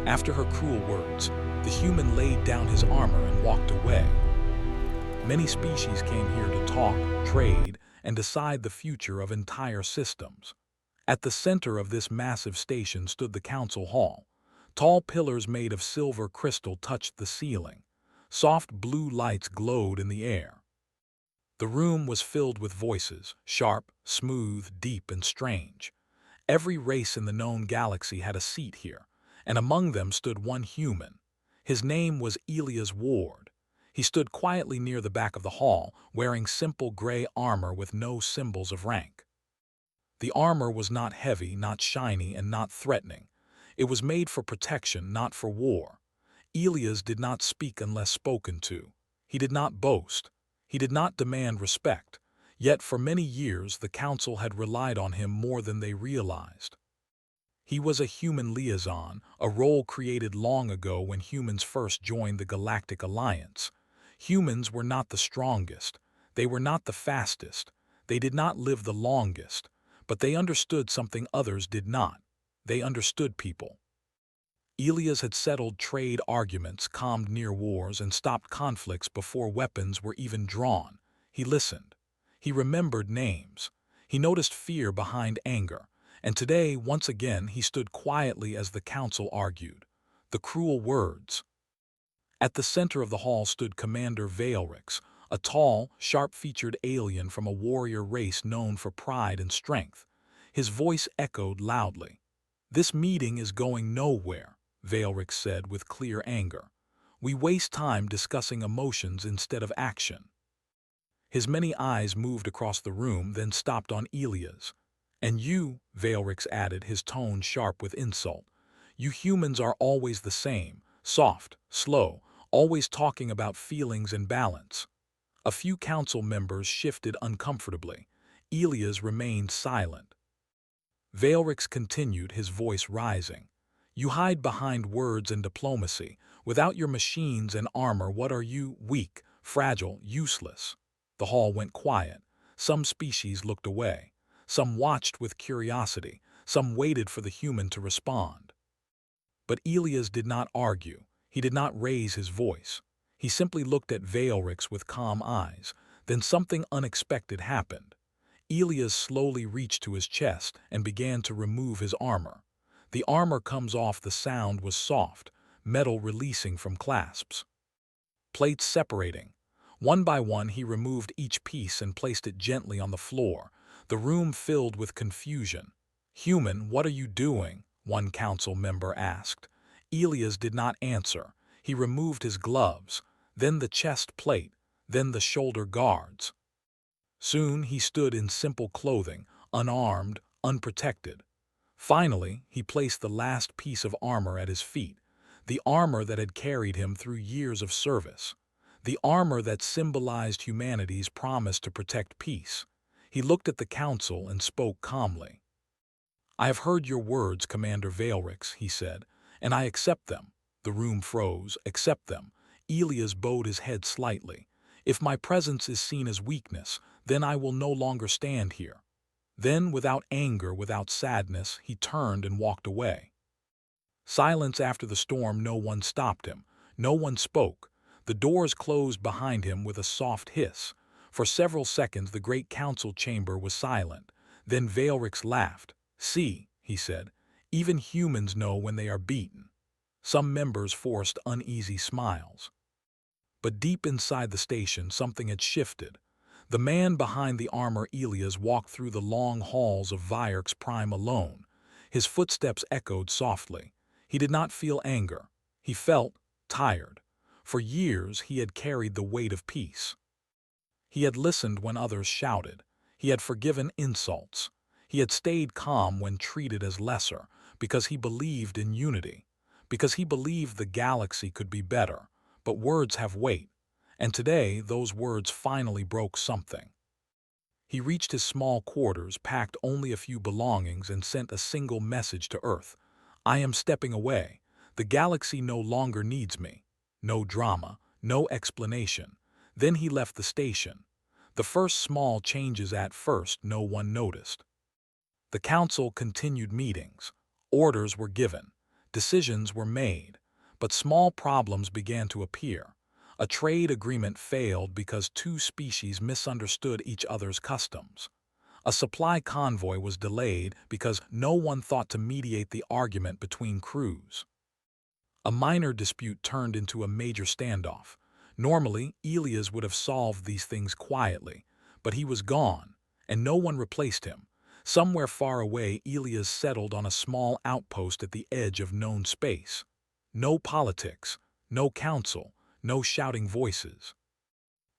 After her cruel words, the human laid down his armor and walked away. Many species came here to talk, trade, and decide the future of entire systems. At the center of this massive station stood the council hall. Tall pillars made of silver crystal touched the ceiling. Soft blue lights glowed in the air. The room was filled with voices, sharp, smooth, deep, and strange. Every race in the known galaxy had a seat here, and among them stood one human. His name was Elias Ward. He stood quietly near the back of the hall, wearing simple gray armor with no symbols of rank. The armor was not heavy, not shiny, and not threatening. It was made for protection, not for war. Elias did not speak unless spoken to. He did not boast. He did not demand respect. Yet for many years the council had relied on him more than they realized. He was a human liaison, a role created long ago when humans first joined the Galactic Alliance. Humans were not the strongest. They were not the fastest. They did not live the longest. But they understood something others did not. They understood people. Elias had settled trade arguments, calmed near wars, and stopped conflicts before weapons were even drawn. He listened. He remembered names. He noticed fear behind anger. And today, once again, he stood quietly as the council argued. The cruel words. At the center of the hall stood Commander Veilrix, a tall, sharp-featured alien from a warrior race known for pride and strength. His voice echoed loudly. "This meeting is going nowhere," Veilrix said with clear anger. "We waste time discussing emotions instead of action." His many eyes moved across the room, then stopped on Elias. "And you," Veilrix added, his tone sharp with insult, "you humans are always the same, soft, slow, always talking about feelings and balance." A few council members shifted uncomfortably. Elias remained silent. Veilrix continued, his voice rising. "You hide behind words and diplomacy. Without your machines and armor, what are you? Weak, fragile, useless." The hall went quiet. Some species looked away. Some watched with curiosity. Some waited for the human to respond. But Elias did not argue. He did not raise his voice. He simply looked at Veilrix with calm eyes. Then something unexpected happened. Elias slowly reached to his chest and began to remove his armor. The armor comes off. The sound was soft, metal releasing from clasps. Plates separating. One by one he removed each piece and placed it gently on the floor. The room filled with confusion. "Human, what are you doing?" one council member asked. Elias did not answer. He removed his gloves, then the chest plate, then the shoulder guards. Soon he stood in simple clothing, unarmed, unprotected. Finally, he placed the last piece of armor at his feet, the armor that had carried him through years of service, the armor that symbolized humanity's promise to protect peace. He looked at the council and spoke calmly. "I have heard your words, Commander Veilrix," he said, "and I accept them." The room froze. "Accept them." Elias bowed his head slightly. "If my presence is seen as weakness, then I will no longer stand here." Then, without anger, without sadness, he turned and walked away. Silence after the storm. No one stopped him. No one spoke. The doors closed behind him with a soft hiss. For several seconds the great council chamber was silent. Then Veilrix laughed. "See," he said, "even humans know when they are beaten." Some members forced uneasy smiles. But deep inside the station something had shifted. The man behind the armor, Elias, walked through the long halls of Vierx Prime alone. His footsteps echoed softly. He did not feel anger. He felt tired. For years he had carried the weight of peace. He had listened when others shouted. He had forgiven insults. He had stayed calm when treated as lesser, because he believed in unity, because he believed the galaxy could be better. But words have weight, and today those words finally broke something. He reached his small quarters, packed only a few belongings, and sent a single message to Earth. "I am stepping away. The galaxy no longer needs me." No drama, no explanation. Then he left the station. The first small changes. At first no one noticed. The council continued meetings. Orders were given. Decisions were made, but small problems began to appear. A trade agreement failed because two species misunderstood each other's customs. A supply convoy was delayed because no one thought to mediate the argument between crews. A minor dispute turned into a major standoff. Normally, Elias would have solved these things quietly, but he was gone, and no one replaced him. Somewhere far away, Elias settled on a small outpost at the edge of known space. No politics, no council, no shouting voices.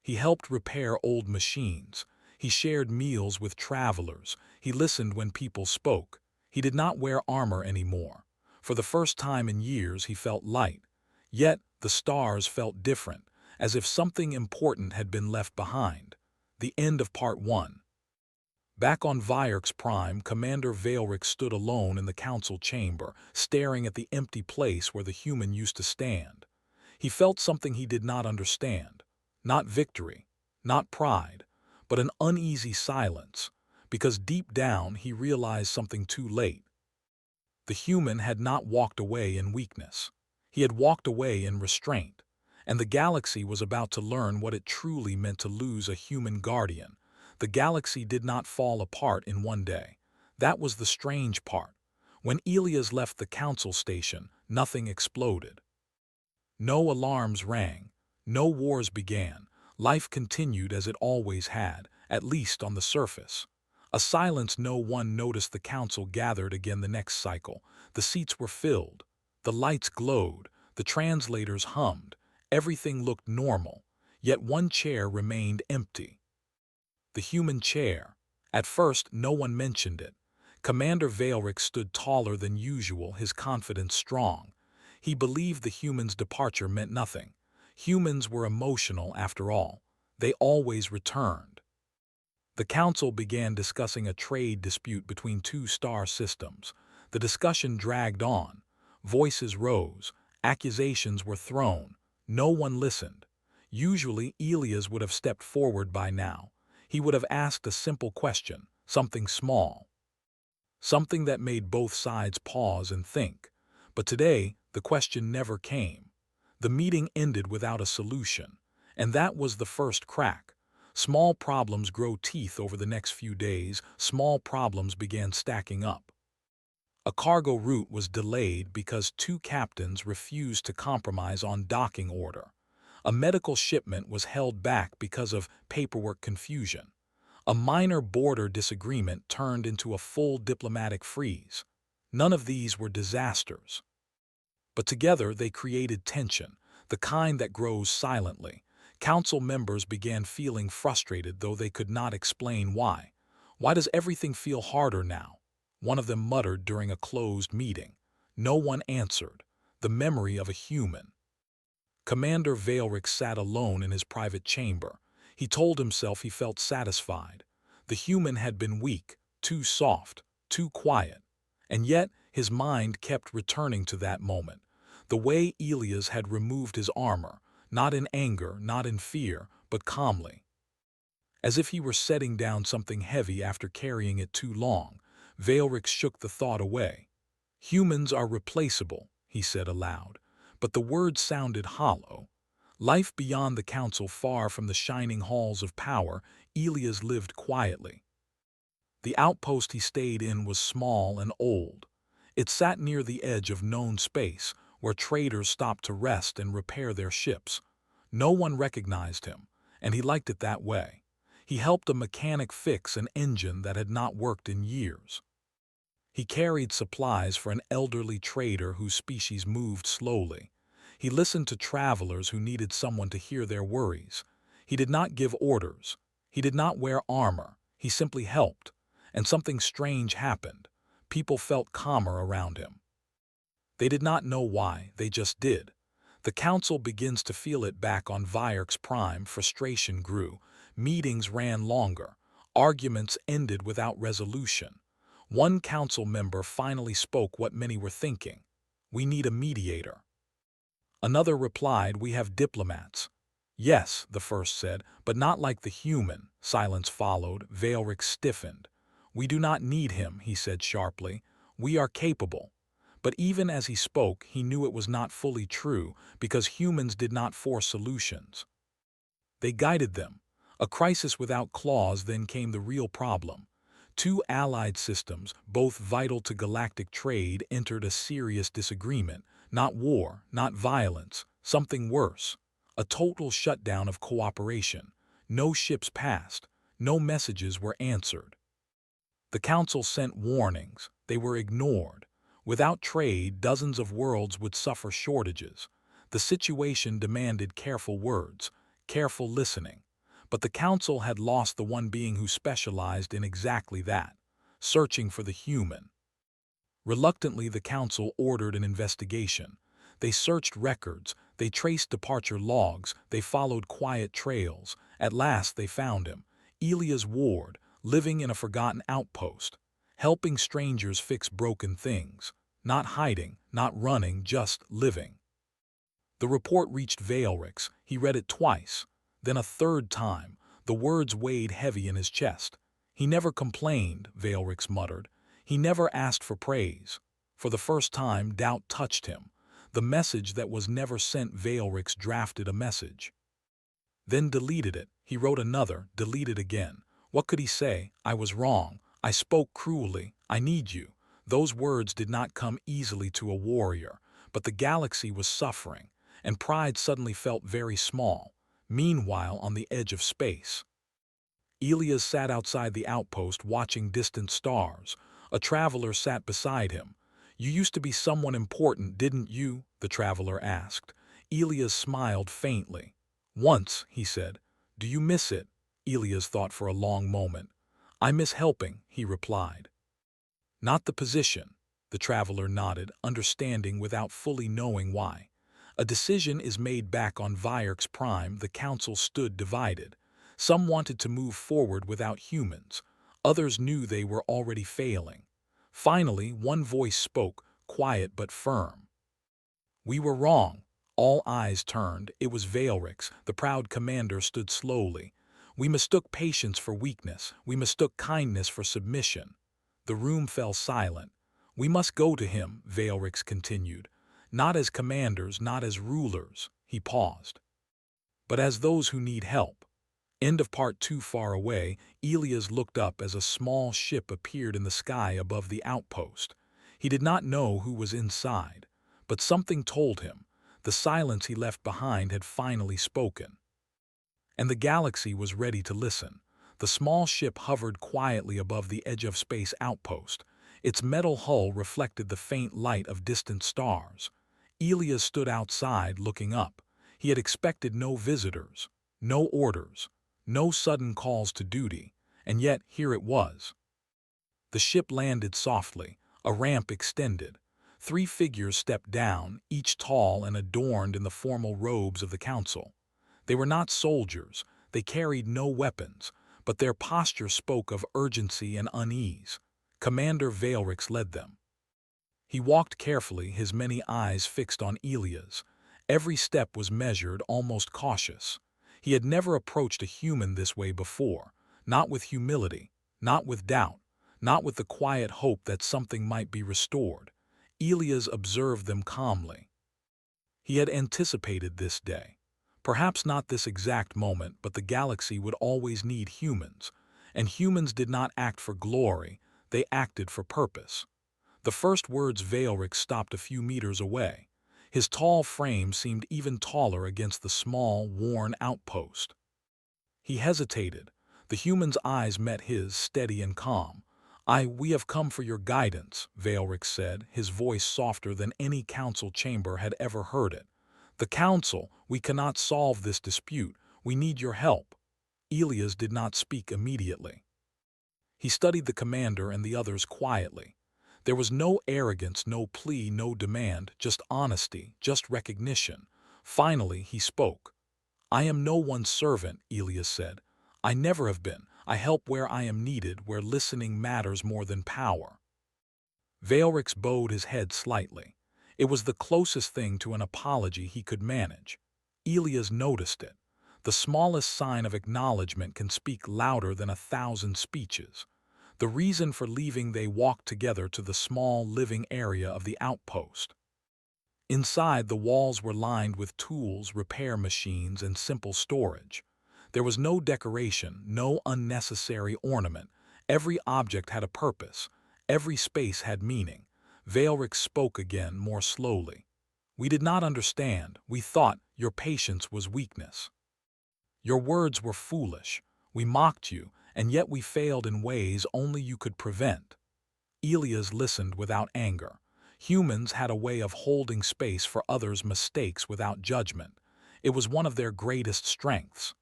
He helped repair old machines. He shared meals with travelers. He listened when people spoke. He did not wear armor anymore. For the first time in years, he felt light. Yet, the stars felt different, as if something important had been left behind. The end of Part 1. Back on Vierx Prime, Commander Veilrix stood alone in the council chamber, staring at the empty place where the human used to stand. He felt something he did not understand. Not victory, not pride, but an uneasy silence, because deep down he realized something too late. The human had not walked away in weakness. He had walked away in restraint, and the galaxy was about to learn what it truly meant to lose a human guardian. The galaxy did not fall apart in one day. That was the strange part. When Elias left the council station, nothing exploded. No alarms rang. No wars began. Life continued as it always had, at least on the surface. A silence no one noticed. The council gathered again the next cycle. The seats were filled. The lights glowed. The translators hummed. Everything looked normal. Yet one chair remained empty. The human chair. At first, no one mentioned it. Commander Veilrix stood taller than usual, his confidence strong. He believed the human's departure meant nothing. Humans were emotional, after all. They always returned. The council began discussing a trade dispute between two star systems. The discussion dragged on. Voices rose. Accusations were thrown. No one listened. Usually, Elias would have stepped forward by now. He would have asked a simple question, something small. Something that made both sides pause and think. But today, the question never came. The meeting ended without a solution, and that was the first crack. Small problems grow teeth over the next few days. Small problems began stacking up. A cargo route was delayed because two captains refused to compromise on docking order. A medical shipment was held back because of paperwork confusion. A minor border disagreement turned into a full diplomatic freeze. None of these were disasters. But together they created tension, the kind that grows silently. Council members began feeling frustrated, though they could not explain why. "Why does everything feel harder now?" one of them muttered during a closed meeting. No one answered. The memory of a human. Commander Veilrix sat alone in his private chamber. He told himself he felt satisfied. The human had been weak, too soft, too quiet. And yet, his mind kept returning to that moment. The way Elias had removed his armor, not in anger, not in fear, but calmly. As if he were setting down something heavy after carrying it too long, Veilrix shook the thought away. "Humans are replaceable," he said aloud, but the words sounded hollow. Life beyond the council, far from the shining halls of power, Elias lived quietly. The outpost he stayed in was small and old. It sat near the edge of known space, where traders stopped to rest and repair their ships. No one recognized him, and he liked it that way. He helped a mechanic fix an engine that had not worked in years. He carried supplies for an elderly trader whose species moved slowly. He listened to travelers who needed someone to hear their worries. He did not give orders. He did not wear armor. He simply helped. And something strange happened. People felt calmer around him. They did not know why, they just did. The council begins to feel it back on Vierx Prime. Frustration grew. Meetings ran longer. Arguments ended without resolution. One council member finally spoke what many were thinking. "We need a mediator." Another replied, "We have diplomats." "Yes," the first said, "but not like the human." Silence followed. Veilrix stiffened. "We do not need him," he said sharply. "We are capable." But even as he spoke, he knew it was not fully true because humans did not force solutions. They guided them. A crisis without claws, then came the real problem. Two allied systems, both vital to galactic trade, entered a serious disagreement. Not war, not violence, something worse. A total shutdown of cooperation. No ships passed. No messages were answered. The Council sent warnings. They were ignored. Without trade, dozens of worlds would suffer shortages. The situation demanded careful words, careful listening. But the Council had lost the one being who specialized in exactly that, searching for the human. Reluctantly, the Council ordered an investigation. They searched records, they traced departure logs, they followed quiet trails. At last they found him, Elia's ward, living in a forgotten outpost, helping strangers fix broken things, not hiding, not running, just living. The report reached Veilrix. He read it twice, then a third time. The words weighed heavy in his chest. He never complained, Veilrix muttered. He never asked for praise. For the first time, doubt touched him. The message that was never sent. Veilrix drafted a message, then deleted it. He wrote another, deleted again. What could he say? I was wrong. I spoke cruelly. I need you. Those words did not come easily to a warrior, but the galaxy was suffering, and pride suddenly felt very small. Meanwhile, on the edge of space, Elias sat outside the outpost watching distant stars. A traveler sat beside him. You used to be someone important, didn't you? The traveler asked. Elias smiled faintly. Once, he said. Do you miss it? Elias thought for a long moment. I miss helping, he replied. Not the position. The traveler nodded, understanding without fully knowing why. A decision is made back on Vierx Prime. The council stood divided. Some wanted to move forward without humans. Others knew they were already failing. Finally, one voice spoke, quiet but firm. We were wrong. All eyes turned. It was Veilrix. The proud commander stood slowly. We mistook patience for weakness. We mistook kindness for submission. The room fell silent. We must go to him, Veilrix continued. Not as commanders, not as rulers. He paused. But as those who need help. End of part 2. Far away, Elias looked up as a small ship appeared in the sky above the outpost. He did not know who was inside, but something told him. The silence he left behind had finally spoken. And the galaxy was ready to listen. The small ship hovered quietly above the edge of space outpost. Its metal hull reflected the faint light of distant stars. Elias stood outside, looking up. He had expected no visitors, no orders, no sudden calls to duty, and yet here it was. The ship landed softly. A ramp extended. 3 figures stepped down, each tall and adorned in the formal robes of the council. They were not soldiers. They carried no weapons, but their posture spoke of urgency and unease. Commander Veilrix led them. He walked carefully, his many eyes fixed on Elias. Every step was measured, almost cautious. He had never approached a human this way before, not with humility, not with doubt, not with the quiet hope that something might be restored. Elias observed them calmly. He had anticipated this day. Perhaps not this exact moment, but the galaxy would always need humans, and humans did not act for glory, they acted for purpose. The first words Veilrix stopped a few meters away. His tall frame seemed even taller against the small, worn outpost. He hesitated. The human's eyes met his, steady and calm. We have come for your guidance, Veilrix said, his voice softer than any council chamber had ever heard it. The council, we cannot solve this dispute. We need your help. Elias did not speak immediately. He studied the commander and the others quietly. There was no arrogance, no plea, no demand, just honesty, just recognition. Finally, he spoke. I am no one's servant, Elias said. I never have been. I help where I am needed, where listening matters more than power. Veilrix bowed his head slightly. It was the closest thing to an apology he could manage. Elias noticed it. The smallest sign of acknowledgement can speak louder than 1,000 speeches. The reason for leaving, they walked together to the small living area of the outpost. Inside, the walls were lined with tools, repair machines, and simple storage. There was no decoration, no unnecessary ornament. Every object had a purpose. Every space had meaning. Veilrix spoke again, more slowly. We did not understand. We thought your patience was weakness. Your words were foolish. We mocked you, and yet we failed in ways only you could prevent. Elias listened without anger. Humans had a way of holding space for others' mistakes without judgment. It was one of their greatest strengths.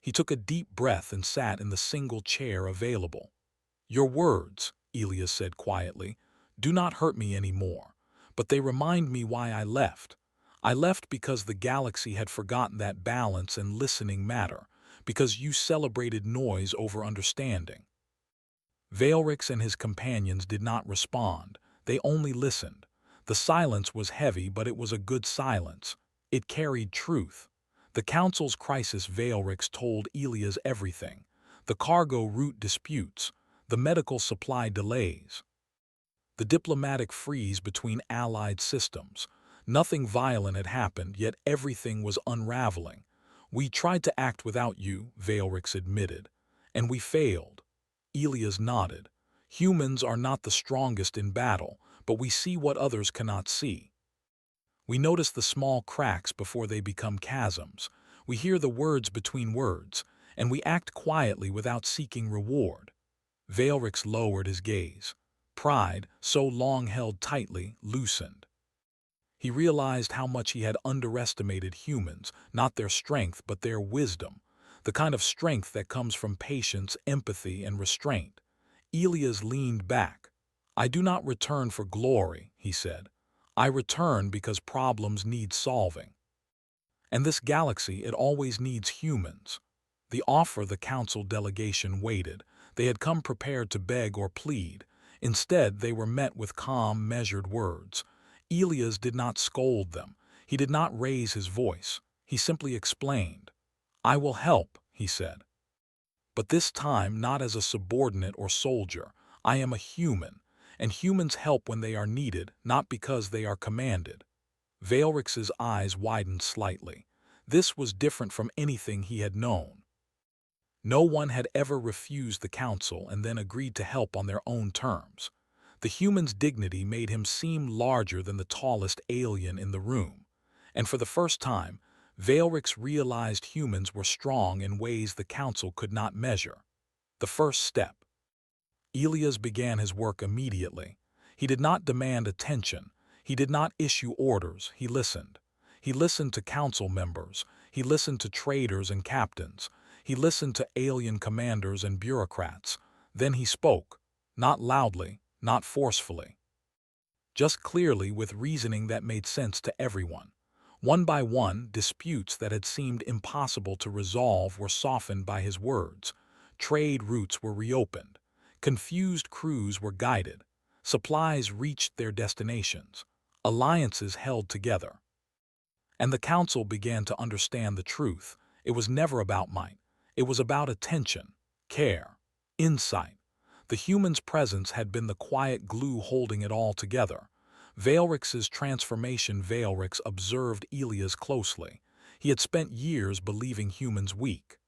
He took a deep breath and sat in the single chair available. Your words, Elias said quietly, do not hurt me anymore, but they remind me why I left. I left because the galaxy had forgotten that balance and listening matter, because you celebrated noise over understanding. Veilrix and his companions did not respond. They only listened. The silence was heavy, but it was a good silence. It carried truth. The Council's crisis. Veilrix told Elias everything. The cargo route disputes, the medical supply delays, the diplomatic freeze between allied systems. Nothing violent had happened, yet everything was unraveling. We tried to act without you, Veilrix admitted, and we failed. Elias nodded. Humans are not the strongest in battle, but we see what others cannot see. We notice the small cracks before they become chasms. We hear the words between words, and we act quietly without seeking reward. Veilrix lowered his gaze. Pride, so long held tightly, loosened. He realized how much he had underestimated humans, not their strength but their wisdom, the kind of strength that comes from patience, empathy, and restraint. Elias leaned back. I do not return for glory, he said. I return because problems need solving. And this galaxy, it always needs humans. The offer. The council delegation waited. They had come prepared to beg or plead. Instead, they were met with calm, measured words. Elias did not scold them. He did not raise his voice. He simply explained. I will help, he said. But this time not as a subordinate or soldier. I am a human, and humans help when they are needed, not because they are commanded. Veilrix's eyes widened slightly. This was different from anything he had known. No one had ever refused the council and then agreed to help on their own terms. The human's dignity made him seem larger than the tallest alien in the room. And for the first time, Veilrix realized humans were strong in ways the council could not measure. The first step. Elias began his work immediately. He did not demand attention. He did not issue orders. He listened. He listened to council members. He listened to traders and captains. He listened to alien commanders and bureaucrats. Then he spoke, not loudly, not forcefully, just clearly, with reasoning that made sense to everyone. One by one, disputes that had seemed impossible to resolve were softened by his words. Trade routes were reopened. Confused crews were guided. Supplies reached their destinations. Alliances held together. And the council began to understand the truth. It was never about might. It was about attention, care, insight. The human's presence had been the quiet glue holding it all together. Veilrix's transformation. Veilrix observed Elias closely. He had spent years believing humans weak.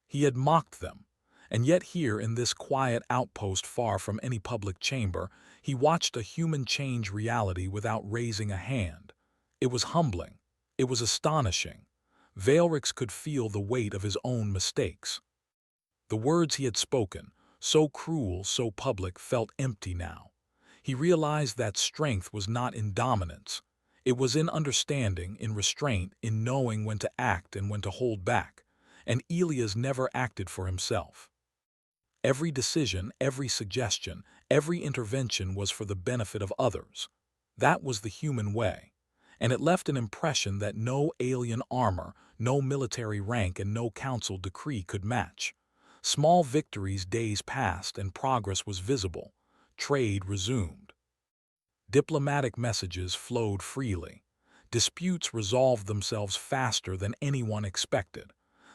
He had mocked them. And yet here in this quiet outpost far from any public chamber, he watched a human change reality without raising a hand. It was humbling. It was astonishing. Veilrix could feel the weight of his own mistakes. The words he had spoken, so cruel, so public, felt empty now. He realized that strength was not in dominance. It was in understanding, in restraint, in knowing when to act and when to hold back. And Elias never acted for himself. Every decision, every suggestion, every intervention was for the benefit of others. That was the human way. And it left an impression that no alien armor, no military rank, and no council decree could match. Small victories. Days passed and progress was visible. Trade resumed. Diplomatic messages flowed freely. Disputes resolved themselves faster than anyone expected.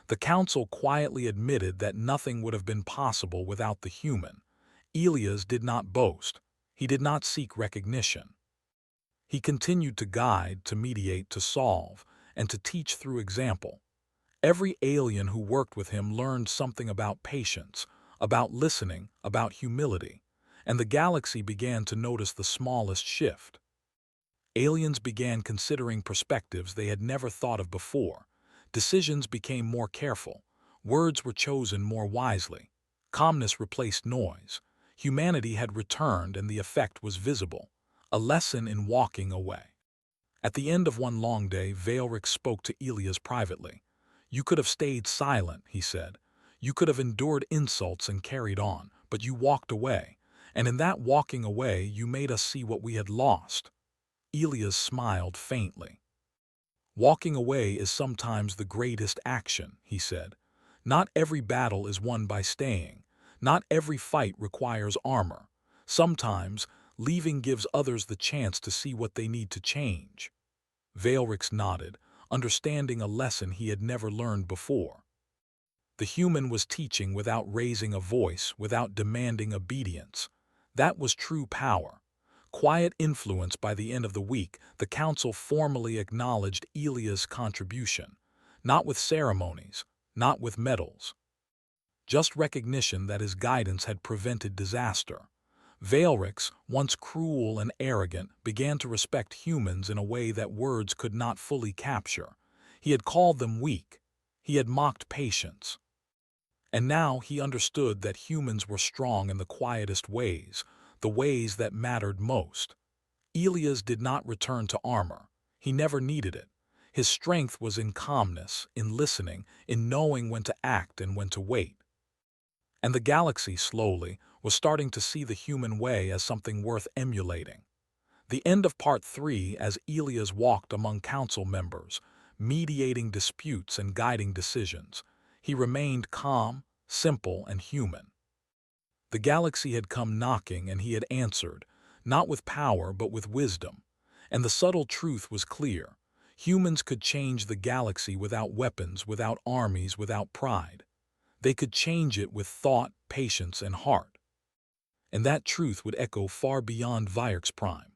The council quietly admitted that nothing would have been possible without the human. Elias did not boast. He did not seek recognition. He continued to guide, to mediate, to solve, and to teach through example. Every alien who worked with him learned something about patience, about listening, about humility, and the galaxy began to notice the smallest shift. Aliens began considering perspectives they had never thought of before. Decisions became more careful. Words were chosen more wisely. Calmness replaced noise. Humanity had returned and the effect was visible. A lesson in walking away. At the end of one long day, Veilrix spoke to Elias privately. "You could have stayed silent," he said. "You could have endured insults and carried on, but you walked away. And in that walking away, you made us see what we had lost." Elias smiled faintly. "Walking away is sometimes the greatest action," he said. "Not every battle is won by staying. Not every fight requires armor. Sometimes, leaving gives others the chance to see what they need to change." Veilrix nodded, understanding a lesson he had never learned before. The human was teaching without raising a voice, without demanding obedience. That was true power. Quiet influence. By the end of the week, the council formally acknowledged Elias' contribution. Not with ceremonies, not with medals. Just recognition that his guidance had prevented disaster. Veilrix, once cruel and arrogant, began to respect humans in a way that words could not fully capture. He had called them weak. He had mocked patience. And now he understood that humans were strong in the quietest ways, the ways that mattered most. Elias did not return to armor. He never needed it. His strength was in calmness, in listening, in knowing when to act and when to wait. And the galaxy, slowly, was starting to see the human way as something worth emulating. The end of Part 3, as Elias walked among council members, mediating disputes and guiding decisions. He remained calm, simple, and human. The galaxy had come knocking and he had answered, not with power but with wisdom. And the subtle truth was clear. Humans could change the galaxy without weapons, without armies, without pride. They could change it with thought, patience, and heart. And that truth would echo far beyond Vierx Prime.